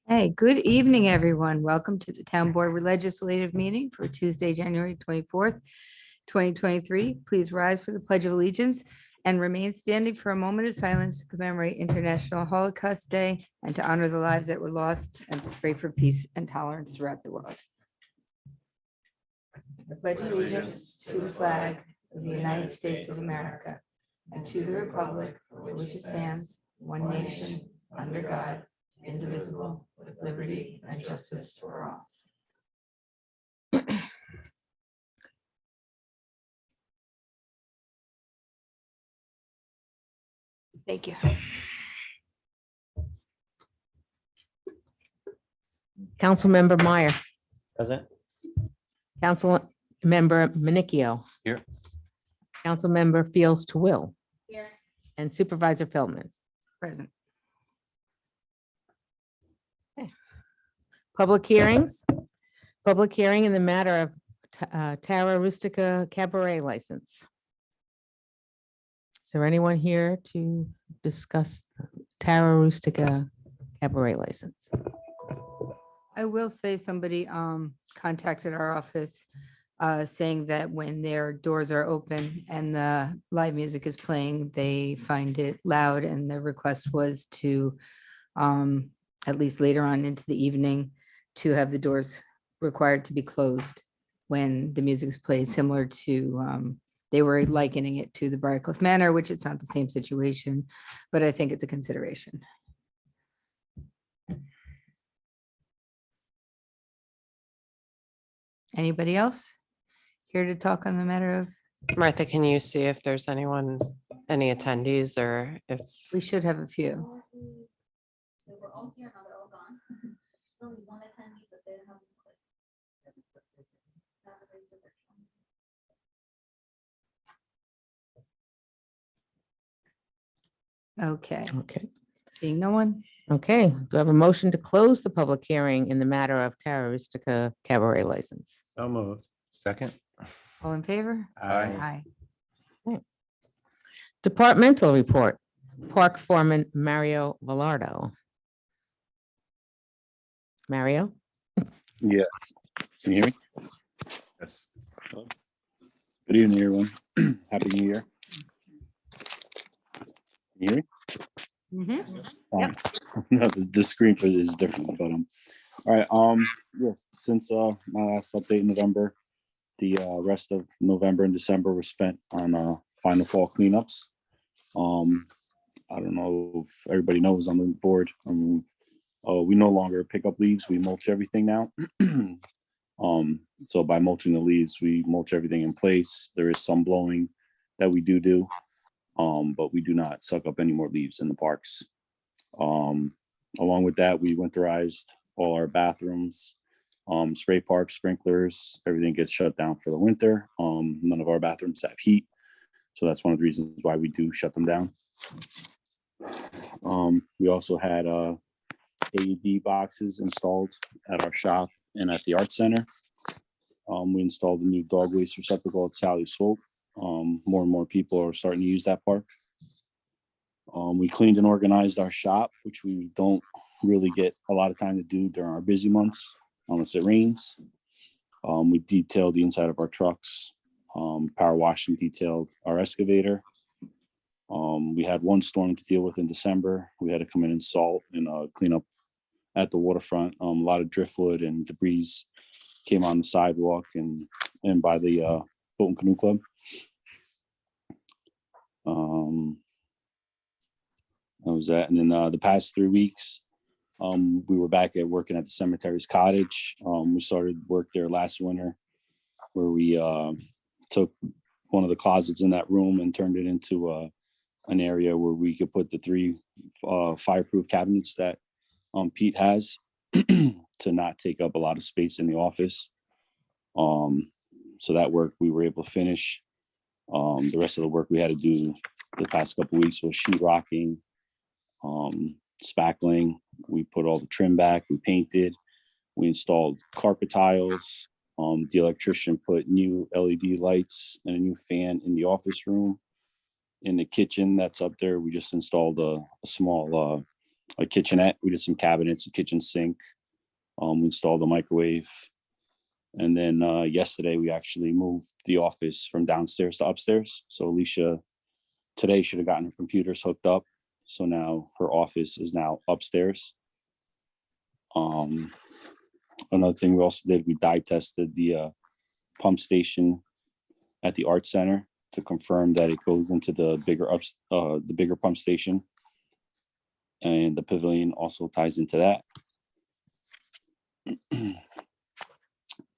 Hey, good evening, everyone. Welcome to the Town Board Legislative Meeting for Tuesday, January 24th, 2023. Please rise for the Pledge of Allegiance and remain standing for a moment of silence to commemorate International Holocaust Day and to honor the lives that were lost and to pray for peace and tolerance throughout the world. I pledge allegiance to the flag of the United States of America and to the republic for which it stands, one nation, under God, indivisible, with liberty and justice for all. Thank you. Councilmember Meyer, Present. Councilmember Manicchio. Here. Councilmember Fields to Will Here. and Supervisor Philman. Present. Public hearings. Public hearing in the matter of Terra Rustica Cabaret license. Is there anyone here to discuss the Terra Rustica Cabaret license? I will say somebody contacted our office saying that when their doors are open and the live music is playing, they find it loud, and the request was to at least later on into the evening to have the doors required to be closed when the music's played, similar to they were likening it to the Briarcliff Manor, which it's not the same situation, but I think it's a consideration. Anybody else here to talk on the matter of? Martha, can you see if there's anyone, any attendees, or if, We should have a few. They were all here, now they're all gone. Only one attendee, but they don't have. Okay, Okay, seeing no one. okay. Do I have a motion to close the public hearing in the matter of Terra Rustica Cabaret license? So moved. Second. All in favor? Aye. Aye. Departmental report, Park Foreman Mario Velardo. Mario? Yes. Can you hear me? Yes. Good evening, everyone. Happy New Year. Can you hear me? Mhm. No, the screen for this is different, but all right. Yes, since my last update in November, the rest of November and December were spent on final fall cleanups. I don't know if everybody knows on the board. We no longer pick up leaves. We mulch everything now. So by mulching the leaves, we mulch everything in place. There is some blowing that we do, but we do not suck up any more leaves in the parks. Along with that, we winterized all our bathrooms, spray park sprinklers, everything gets shut down for the winter. None of our bathrooms have heat. So that's one of the reasons why we do shut them down. We also had AED boxes installed at our shop and at the art center. We installed a new dog waste receptacle at Sally Swope. More and more people are starting to use that park. We cleaned and organized our shop, which we don't really get a lot of time to do during our busy months unless it rains. We detailed the inside of our trucks, power washing detailed our excavator. We had one storm to deal with in December. We had to come in and salt and clean up at the waterfront. A lot of driftwood and debris came on the sidewalk and by the Boat and Canoe Club. That was that. And then the past 3 weeks, we were back at working at the Cemetery's Cottage. We started work there last winter, where we took one of the closets in that room and turned it into an area where we could put the 3 fireproof cabinets that Pete has to not take up a lot of space in the office. So that work we were able to finish. The rest of the work we had to do the past couple weeks was sheetrocking, spackling. We put all the trim back, we painted, we installed carpet tiles. The electrician put new LED lights and a new fan in the office room. In the kitchen that's up there, we just installed a small a kitchenette. We did some cabinets, a kitchen sink. We installed a microwave. And then yesterday, we actually moved the office from downstairs to upstairs. So Alicia today should have gotten her computers hooked up. So now her office is now upstairs. Another thing we also did, we dye tested the pump station at the art center to confirm that it goes into the bigger pump station. And the pavilion also ties into that.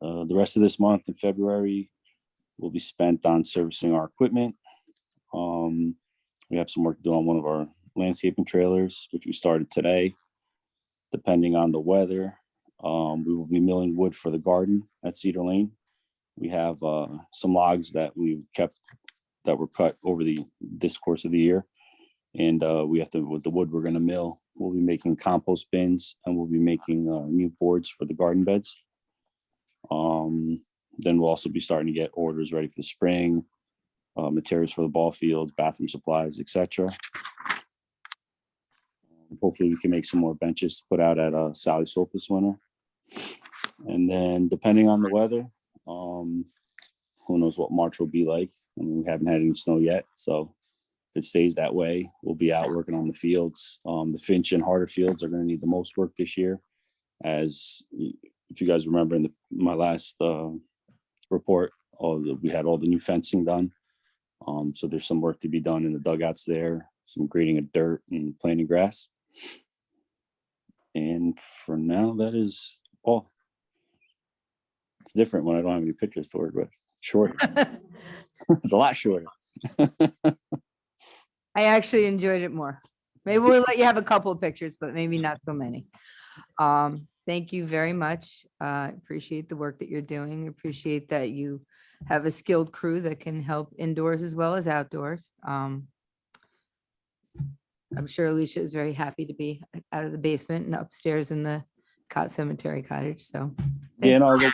The rest of this month in February will be spent on servicing our equipment. We have some work to do on one of our landscaping trailers, which we started today. Depending on the weather, we will be milling wood for the garden at Cedar Lane. We have some logs that we've kept that were cut over this course of the year. And we have to, with the wood we're going to mill, we'll be making compost bins and we'll be making new boards for the garden beds. Then we'll also be starting to get orders ready for the spring, materials for the ball fields, bathroom supplies, etc. Hopefully we can make some more benches to put out at Sally Swope this winter. And then depending on the weather, who knows what March will be like. I mean, we haven't had any snow yet. So if it stays that way, we'll be out working on the fields. The Finch and Harder fields are going to need the most work this year. As if you guys remember in my last report, we had all the new fencing done. So there's some work to be done in the dugouts there, some grading of dirt and planting grass. And for now, that is all. It's different when I don't have any pictures to work with. Short. It's a lot shorter. I actually enjoyed it more. Maybe we'll let you have a couple of pictures, but maybe not so many. Thank you very much. Appreciate the work that you're doing. Appreciate that you have a skilled crew that can help indoors as well as outdoors. I'm sure Alicia is very happy to be out of the basement and upstairs in the Cot Cemetery cottage. So Yeah, no, it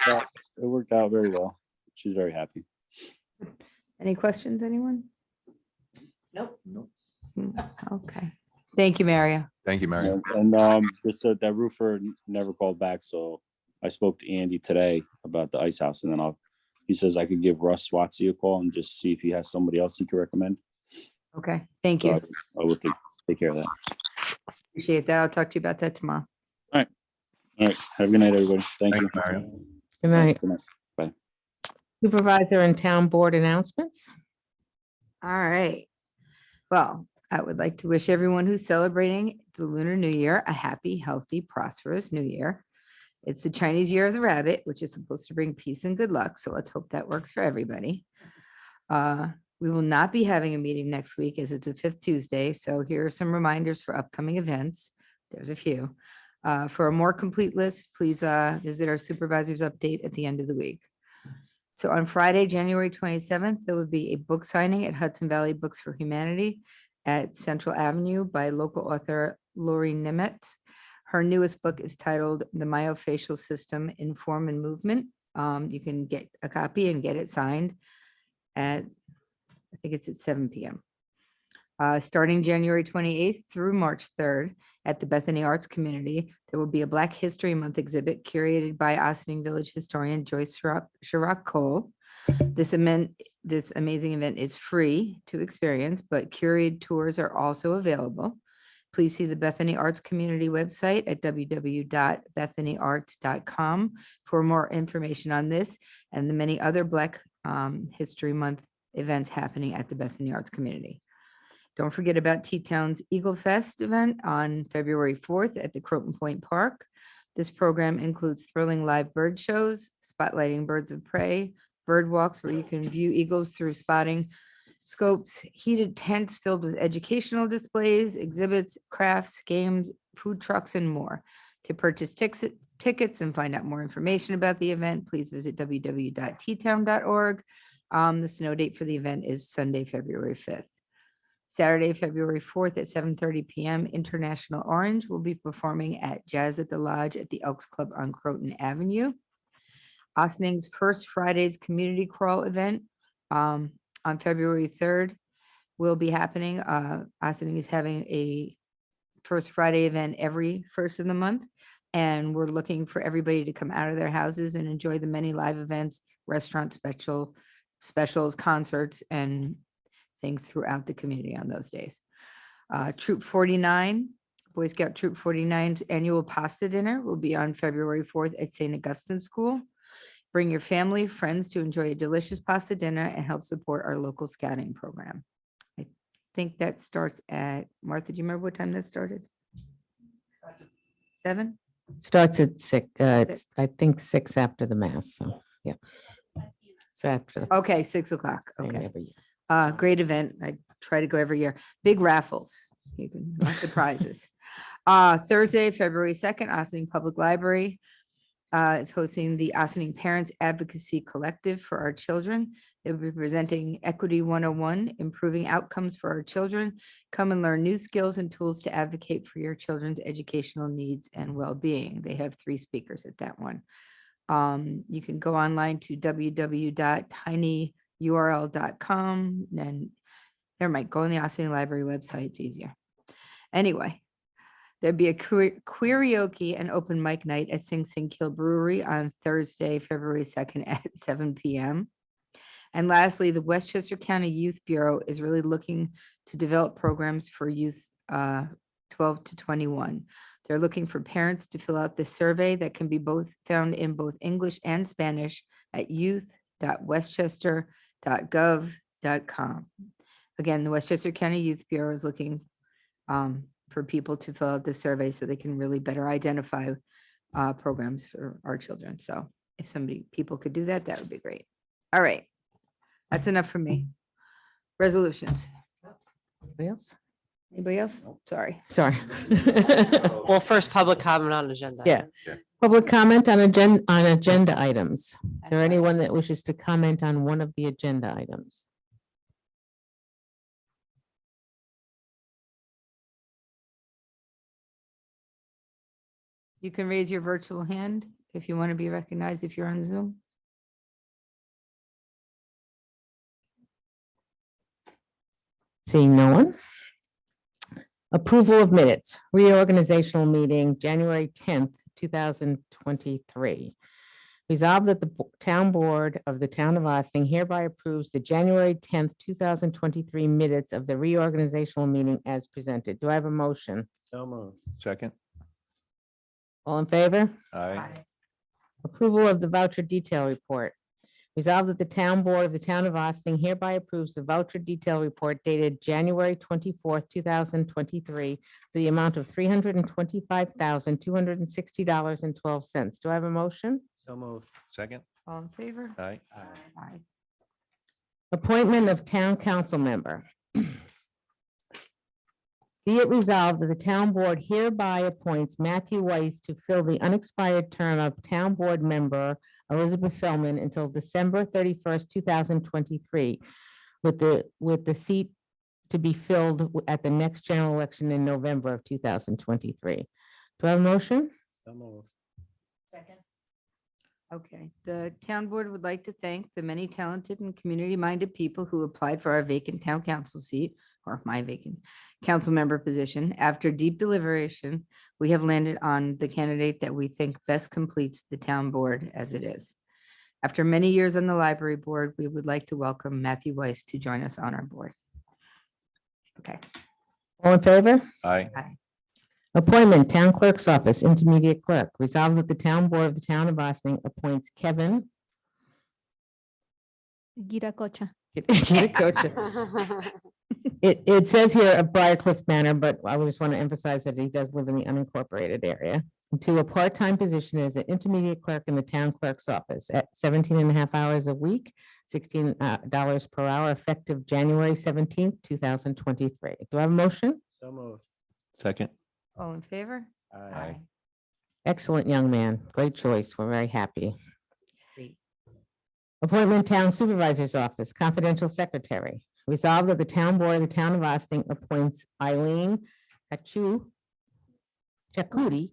worked out very well. She's very happy. any questions, anyone? Nope. Okay. Thank you, Maria. Thank you, Mario. And just that roofer never called back. So I spoke to Andy today about the ice house, and then he says I could give Russ Swatsy a call and just see if he has somebody else he could recommend. Okay, thank So you. I will take care of that. Appreciate that. I'll talk to you about that tomorrow. All right. Have a good night, everybody. Thank you. Thank you, Mario. Good night. Good night. Supervisor and town board announcements. All right. Well, I would like to wish everyone who's celebrating the Lunar New Year a happy, healthy, prosperous New Year. It's the Chinese Year of the Rabbit, which is supposed to bring peace and good luck. So let's hope that works for everybody. We will not be having a meeting next week as it's a fifth Tuesday. So here are some reminders for upcoming events. There's a few. For a more complete list, please visit our supervisor's update at the end of the week. So on Friday, January 27th, there will be a book signing at Hudson Valley Books for Humanity at Central Avenue by local author Lori Nimitz. Her newest book is titled The Myofascial System in Form and Movement. You can get a copy and get it signed at, I think it's at 7 p.m. Starting January 28th through March 3rd at the Bethany Arts Community, there will be a Black History Month exhibit curated by Ossining Village historian Joyce Chirac Cole. This amazing event is free to experience, but curated tours are also available. Please see the Bethany Arts Community website at www.bethanyarts.com for more information on this and the many other Black History Month events happening at the Bethany Arts Community. Don't forget about T-Town's Eagle Fest event on February 4th at the Croton Point Park. This program includes thrilling live bird shows, spotlighting birds of prey, bird walks where you can view eagles through spotting scopes, heated tents filled with educational displays, exhibits, crafts, games, food trucks, and more. To purchase tickets and find out more information about the event, please visit www.ttown.org. The snow date for the event is Sunday, February 5th. Saturday, February 4th at 7:30 p.m. International Orange will be performing at Jazz at the Lodge at the Elks Club on Croton Avenue. Ossening's First Fridays Community Crawl event on February 3rd will be happening. Ossining is having a first Friday event every first of the month. And we're looking for everybody to come out of their houses and enjoy the many live events, restaurant specials, concerts, and things throughout the community on those days. Troop 49, Boy Scout Troop 49's annual pasta dinner will be on February 4th at St. Augustine School. Bring your family, friends to enjoy a delicious pasta dinner and help support our local scouting program. I think that starts at, Martha, do you remember what time that started? 7? Starts at 6, it's, I think 6 after the mass, so, yeah. It's after. the Okay, 6 o'clock. same Okay. every year. Great event. I try to go every year. Big raffles. You can, lots of prizes. Thursday, February 2nd, Ossining Public Library is hosting the Ossining Parents Advocacy Collective for our children. They'll be presenting Equity 101, improving outcomes for our children. Come and learn new skills and tools to advocate for your children's educational needs and well-being. They have 3 speakers at that one. You can go online to www.tinyurl.com and never mind, go on the Ossining Library website. It's easier. Anyway, there'll be a karaoke and open mic night at Sing Sing Kill Brewery on Thursday, February 2nd at 7 p.m. And lastly, the Westchester County Youth Bureau is really looking to develop programs for youth 12 to 21. They're looking for parents to fill out this survey that can be found in both English and Spanish at youth.westchester.gov.com. Again, the Westchester County Youth Bureau is looking for people to fill out the survey so they can really better identify programs for our children. So if people could do that, that would be great. All right. That's enough for me. Resolutions. Anybody else? Anybody else? Sorry. Sorry. Well, first public comment on agenda. Yeah. Public comment on agenda items. Is there anyone that wishes to comment on one of the agenda items? You can raise your virtual hand if you want to be recognized if you're on Zoom. Seeing no one. Approval of minutes, reorganizational meeting, January 10th, 2023. Resolved that the town board of the town of Ossining hereby approves the January 10th, 2023 minutes of the reorganizational meeting as presented. Do I have a motion? So moved. Second. All in favor? Aye. Approval of the voucher detail report. Resolved that the town board of the town of Ossining hereby approves the voucher detail report dated January 24th, 2023, for the amount of $325,260.12. Do I have a motion? So moved. Second. All in favor? Aye. Aye. Appointment of town council member. Be it resolved that the town board hereby appoints Matthew Weiss to fill the unexpired term of town board member Elizabeth Feldman until December 31st, 2023, with the seat to be filled at the next general election in November of 2023. Do I have a motion? So moved. Second. Okay, the town board would like to thank the many talented and community-minded people who applied for our vacant town council seat, or my vacant council member position. After deep deliberation, we have landed on the candidate that we think best completes the town board as it is. After many years on the library board, we would like to welcome Matthew Weiss to join us on our board. Okay, All in favor? Aye. Appointment, Town Clerk's Office, Intermediate Clerk. Resolved that the Town Board of the Town of Ossining appoints Kevin Giracocha. Giracocha. It says here a Briarcliff Manor, but I just want to emphasize that he does live in the unincorporated area. To a part-time position as an intermediate clerk in the town clerk's office at 17.5 hours a week, $16 per hour, effective January 17th, 2023. Do I have a motion? So moved. Second. All in favor? Aye. Excellent young man. Great choice. We're very happy. Great. Appointment Town Supervisor's Office, Confidential Secretary. Resolved that the Town Board of the Town of Ossining appoints Eileen Chakudi,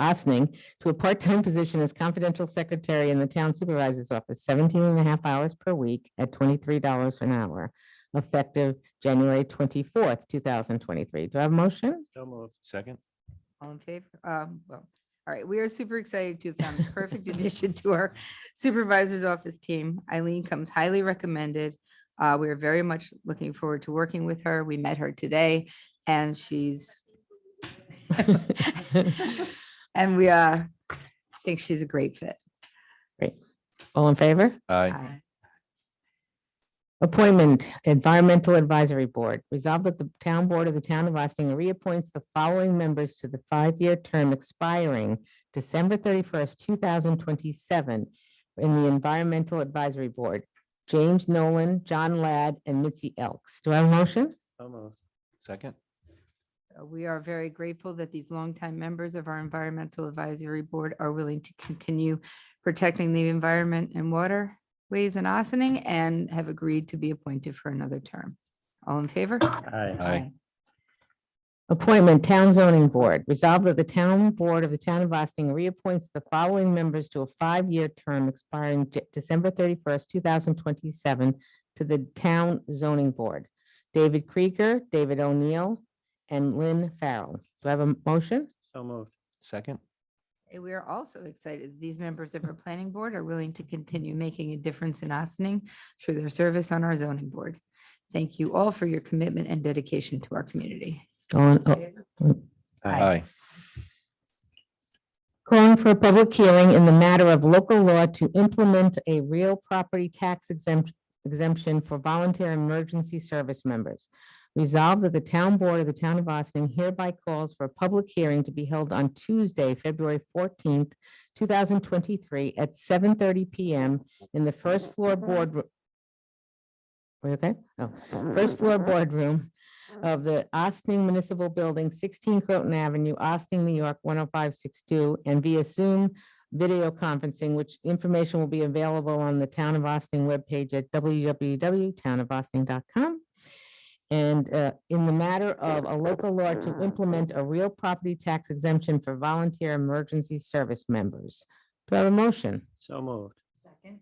Ossining, to a part-time position as confidential secretary in the Town Supervisor's Office, 17.5 hours per week at $23 an hour. effective January 24th, 2023. Do I have a motion? So moved. Second. All in favor? Well, all right, we are super excited to have found the perfect addition to our supervisor's office team. Eileen comes highly recommended. We are very much looking forward to working with her. We met her today and she's and we think she's a great fit. All in favor? Aye. Aye. Appointment, Environmental Advisory Board. Resolved that the Town Board of the Town of Austin reappoints the following members to the 5-year term expiring December 31st, 2027 in the Environmental Advisory Board. James Nolan, John Ladd, and Mitzi Elks. Do I have a motion? So moved. Second. We are very grateful that these longtime members of our Environmental Advisory Board are willing to continue protecting the environment and waterways in Ossining and have agreed to be appointed for another term. All in favor? Aye. Appointment, Town Zoning Board. Resolved that the Town Board of the Town of Austin reappoints the following members to a 5-year term expiring December 31st, 2027 to the Town Zoning Board. David Krieger, David O'Neill, and Lynn Farrell. Do I have a motion? So moved. Second. We are also excited. These members of our planning board are willing to continue making a difference in Ossining through their service on our zoning board. Thank you all for your commitment and dedication to our community. Aye. Calling for a public hearing in the matter of local law to implement a real property tax exemption for volunteer emergency service members. Resolved that the Town Board of the Town of Austin hereby calls for a public hearing to be held on Tuesday, February 14th, 2023 at 7:30 PM in the first floor boardroom. Okay? Oh, first floor boardroom of the Austin Municipal Building, 16 Croton Avenue, Austin, New York, 10562, and via Zoom video conferencing, which information will be available on the Town of Austin webpage at www.townofaustin.com. And in the matter of a local law to implement a real property tax exemption for volunteer emergency service members. Do I have a motion? So moved. Second.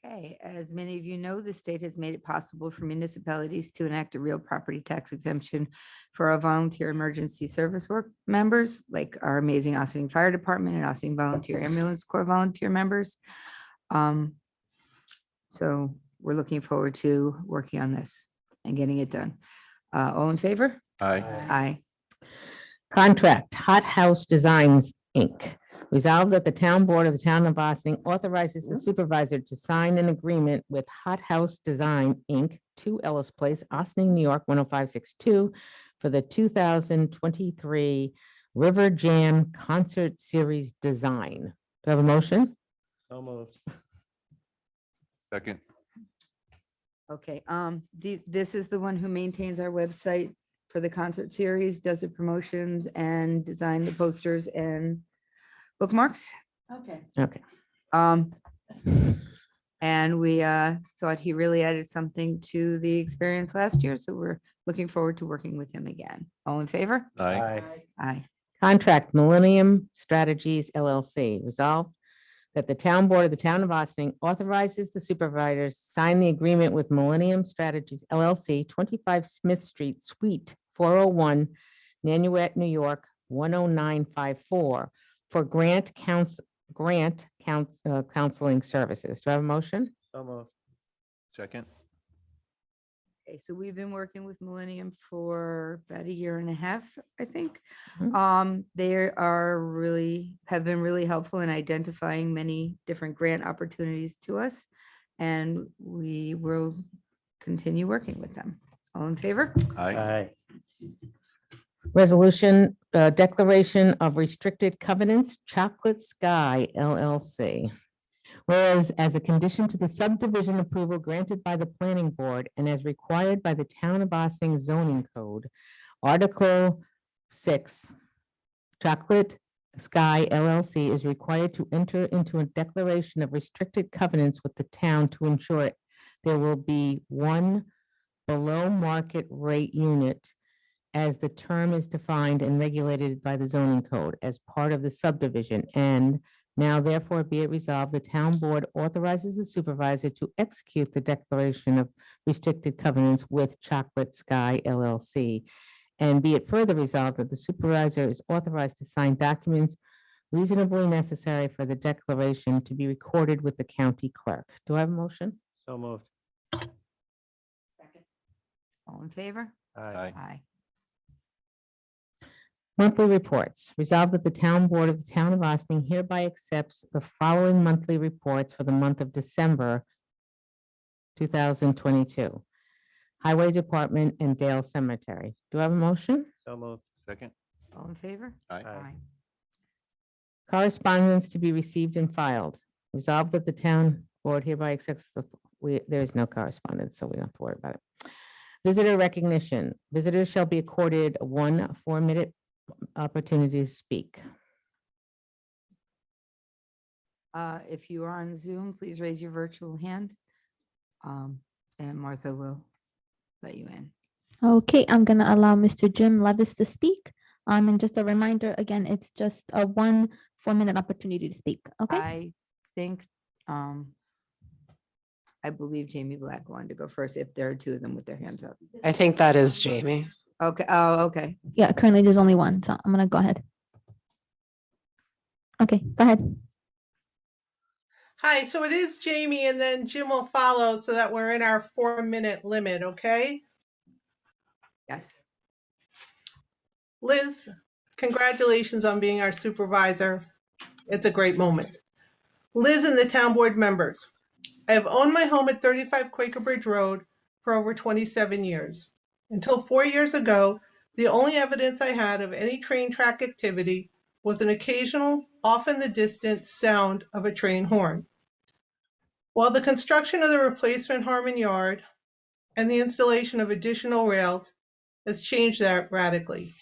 Okay, as many of you know, the state has made it possible for municipalities to enact a real property tax exemption for our volunteer emergency service work members, like our amazing Ossining Fire Department and Ossining Volunteer Ambulance Corps volunteer members. So we're looking forward to working on this and getting it done. All in favor? Aye. Aye. Contract, Hot House Designs, Inc. Resolved that the Town Board of the Town of Austin authorizes the supervisor to sign an agreement with Hot House Design, Inc., 2 Ellis Place, Austin, New York, 10562, for the 2023 River Jam Concert Series design. Do I have a motion? So moved. Second. Okay, this is the one who maintains our website for the concert series, does the promotions and design the posters and bookmarks. Okay. Okay. And we thought he really added something to the experience last year, so we're looking forward to working with him again. All in favor? Aye. Aye. Contract, Millennium Strategies LLC. Resolved that the Town Board of the Town of Austin authorizes the supervisors to sign the agreement with Millennium Strategies LLC, 25 Smith Street, Suite 401, Nanuet, New York, 10954, for counseling services. Do I have a motion? So moved. Second. Okay, so we've been working with Millennium for about 1.5 years, I think. Mhm. They have been really helpful in identifying many different grant opportunities to us, and we will continue working with them. All in favor? Aye. Resolution, Declaration of Restricted Covenants, Chocolate Sky LLC. Whereas as a condition to the subdivision approval granted by the planning board and as required by the Town of Austin zoning code, Article 6, Chocolate Sky LLC is required to enter into a declaration of restricted covenants with the town to ensure there will be one below market rate unit as the term is defined and regulated by the zoning code as part of the subdivision. And now therefore be it resolved, the town board authorizes the supervisor to execute the declaration of restricted covenants with Chocolate Sky LLC. And be it further resolved that the supervisor is authorized to sign documents reasonably necessary for the declaration to be recorded with the county clerk. Do I have a motion? So moved. Second. All in favor? Aye. Aye. Monthly reports. Resolved that the town board of the town of Austin hereby accepts the following monthly reports for the month of December 2022. Highway Department and Dale Cemetery. Do I have a motion? So moved. Second. All in favor? Aye. Aye. Correspondence to be received and filed. Resolved that the town board hereby accepts there is no correspondence, so we don't have to worry about it. Visitor recognition. Visitors shall be accorded 1 4-minute opportunity to speak. If you are on Zoom, please raise your virtual hand. And Martha will let you in. Okay, I'm gonna allow Mr. Jim Levis to speak. And just a reminder, again, it's just a 1 4-minute opportunity to speak, okay? I think, I believe Jamie Black wanted to go first if there are two of them with their hands up. I think that is Jamie. Okay, oh, okay. Yeah, currently there's only one, so I'm gonna go ahead. Okay, go ahead. Hi, so it is Jamie and then Jim will follow so that we're in our 4-minute limit, okay? Yes. Liz, congratulations on being our supervisor. It's a great moment. Liz and the town board members, I have owned my home at 35 Quaker Bridge Road for over 27 years. Until 4 years ago, the only evidence I had of any train track activity was an occasional, off in the distance sound of a train horn. While the construction of the replacement Harmon Yard and the installation of additional rails has changed that radically.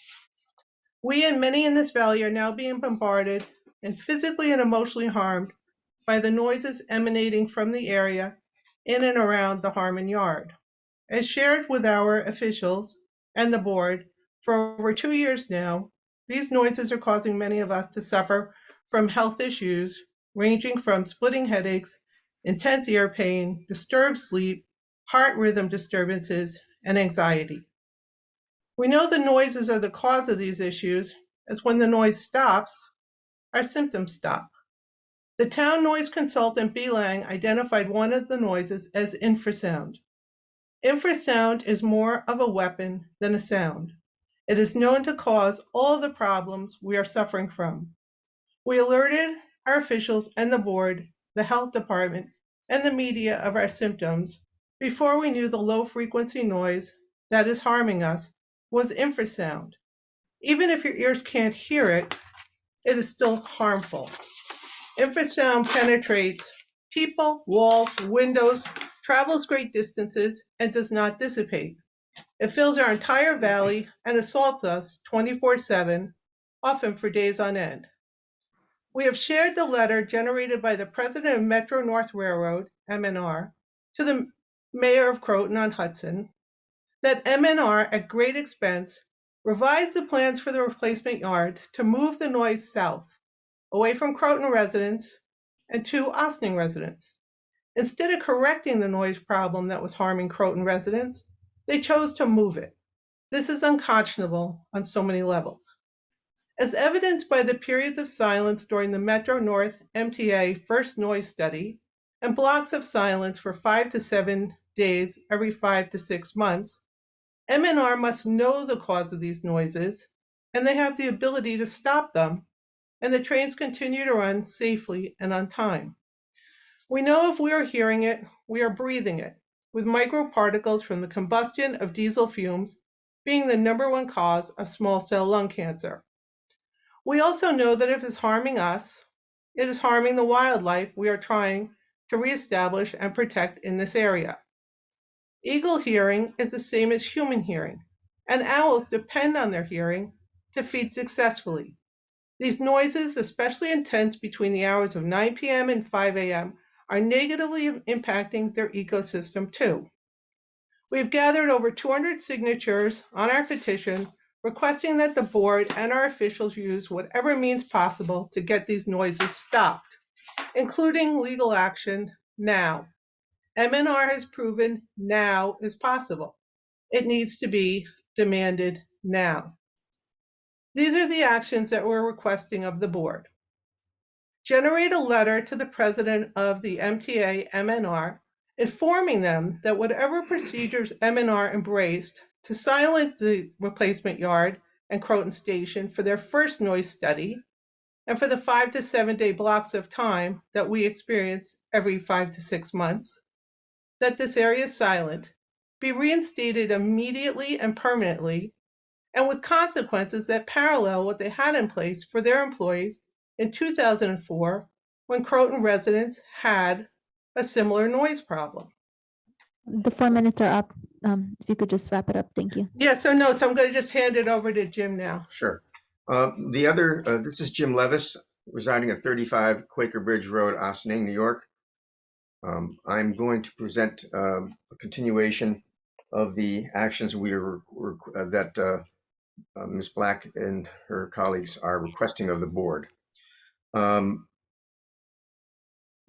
We and many in this valley are now being bombarded and physically and emotionally harmed by the noises emanating from the area in and around the Harmon Yard. As shared with our officials and the board for over 2 years now, these noises are causing many of us to suffer from health issues ranging from splitting headaches, intense ear pain, disturbed sleep, heart rhythm disturbances, and anxiety. We know the noises are the cause of these issues, as when the noise stops, our symptoms stop. The town noise consultant Beelang identified one of the noises as infrasound. Infrasound is more of a weapon than a sound. It is known to cause all the problems we are suffering from. We alerted our officials and the board, the health department, and the media of our symptoms before we knew the low frequency noise that is harming us was infrasound. Even if your ears can't hear it, it is still harmful. Infrasound penetrates people, walls, windows, travels great distances, and does not dissipate. It fills our entire valley and assaults us 24/7, often for days on end. We have shared the letter generated by the president of Metro North Railroad, MNR, to the mayor of Croton-on-Hudson, that MNR, at great expense, revised the plans for the replacement yard to move the noise south, away from Croton residents and to Ossining residents. Instead of correcting the noise problem that was harming Croton residents, they chose to move it. This is unconscionable on so many levels. As evidenced by the periods of silence during the Metro North MTA first noise study and blocks of silence for 5 to 7 days every 5 to 6 months, MNR must know the cause of these noises, and they have the ability to stop them, and the trains continue to run safely and on time. We know if we are hearing it, we are breathing it, with microparticles from the combustion of diesel fumes being the #1 cause of small cell lung cancer. We also know that if it's harming us, it is harming the wildlife we are trying to reestablish and protect in this area. Eagle hearing is the same as human hearing, and owls depend on their hearing to feed successfully. These noises, especially intense between the hours of 9 p.m. and 5 a.m., are negatively impacting their ecosystem too. We've gathered over 200 signatures on our petition requesting that the board and our officials use whatever means possible to get these noises stopped, including legal action now. MNR has proven now is possible. It needs to be demanded now. These are the actions that we're requesting of the board. Generate a letter to the president of the MTA MNR informing them that whatever procedures MNR embraced to silence the replacement yard and Croton Station for their first noise study, and for the 5 to 7 day blocks of time that we experience every 5 to 6 months, that this area is silent, be reinstated immediately and permanently, and with consequences that parallel what they had in place for their employees in 2004 when Croton residents had a similar noise problem. The 4 minutes are up. If you could just wrap it up, thank you. Yeah, so no, so I'm going to just hand it over to Jim now. Sure. This is Jim Levis, residing at 35 Quaker Bridge Road, Ossining, New York. I'm going to present a continuation of the actions that Ms. Black and her colleagues are requesting of the board.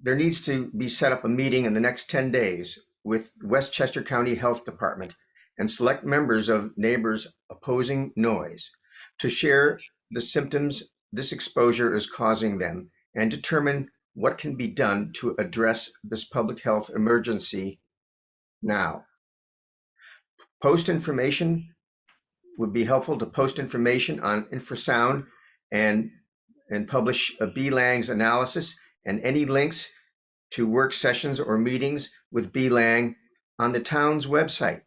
There needs to be set up a meeting in the next 10 days with Westchester County Health Department and select members of neighbors opposing noise to share the symptoms this exposure is causing them and determine what can be done to address this public health emergency now. Post information would be helpful to post information on infrasound and publish a BLANG's analysis and any links to work sessions or meetings with BLANG on the town's website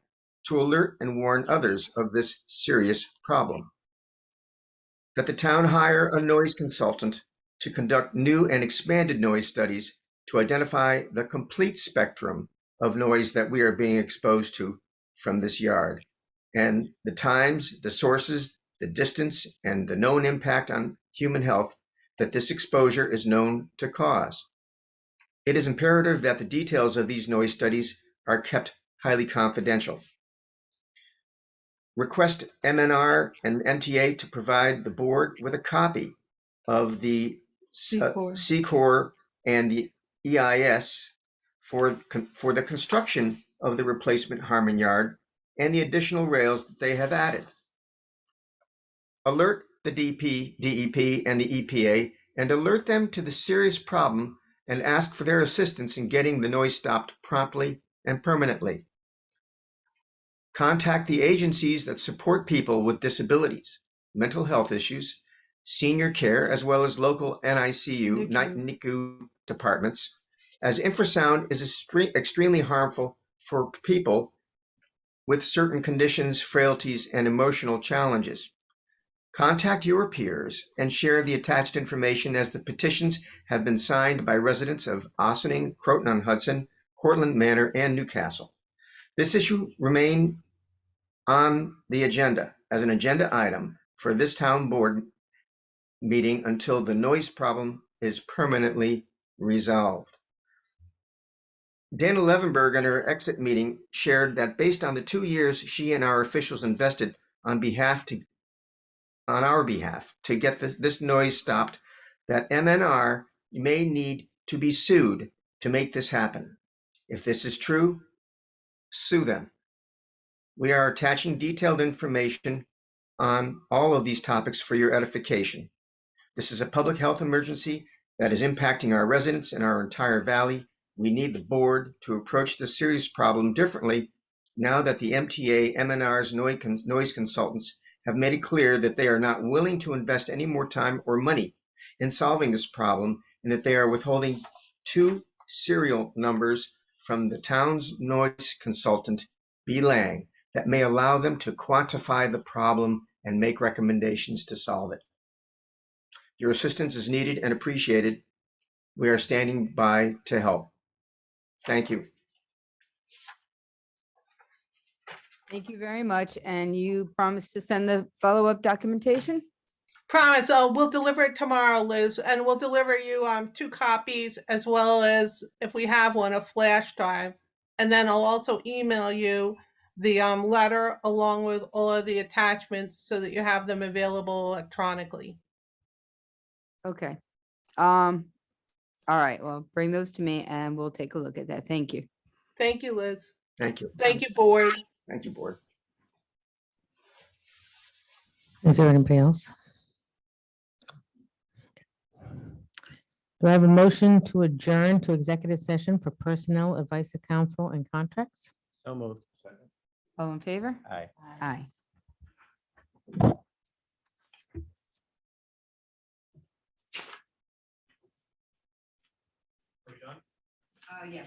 to alert and warn others of this serious problem. That the town hire a noise consultant to conduct new and expanded noise studies to identify the complete spectrum of noise that we are being exposed to from this yard, and the times, the sources, the distance, and the known impact on human health that this exposure is known to cause. It is imperative that the details of these noise studies are kept highly confidential. Request MNR and MTA to provide the board with a copy of the CCOR and the EIS for the construction of the replacement Harmon Yard and the additional rails that they have added. Alert the DEP and the EPA and alert them to the serious problem and ask for their assistance in getting the noise stopped promptly and permanently. Contact the agencies that support people with disabilities, mental health issues, senior care, as well as local NICU, NICU departments, as infrasound is extremely harmful for people with certain conditions, frailties, and emotional challenges. Contact your peers and share the attached information as the petitions have been signed by residents of Ossining, Croton-on-Hudson, Cortlandt Manor, and Newcastle. This issue remains on the agenda as an agenda item for this town board meeting until the noise problem is permanently resolved. Dana Levenberg in her exit meeting shared that based on the 2 years she and our officials invested on our behalf to get this noise stopped, that MNR may need to be sued to make this happen. If this is true, sue them. We are attaching detailed information on all of these topics for your edification. This is a public health emergency that is impacting our residents and our entire valley. We need the board to approach this serious problem differently now that the MTA MNR's noise consultants have made it clear that they are not willing to invest any more time or money in solving this problem, and that they are withholding 2 serial numbers from the town's noise consultant, BLANG, that may allow them to quantify the problem and make recommendations to solve it. Your assistance is needed and appreciated. We are standing by to help. Thank you. Thank you very much. And you promised to send the follow-up documentation? Promise. Oh, we'll deliver it tomorrow, Liz, and we'll deliver you 2 copies as well as, if we have one, a flash drive. And then I'll also email you the letter along with all of the attachments so that you have them available electronically. Okay. All right. Well, bring those to me and we'll take a look at that. Thank you. Thank you, Liz. Thank you. Thank you, board. Thank you, board. Is there anybody else? Do I have a motion to adjourn to executive session for personnel, advice of counsel, and contracts? So moved. Second. All in favor? Aye. Aye. Yes.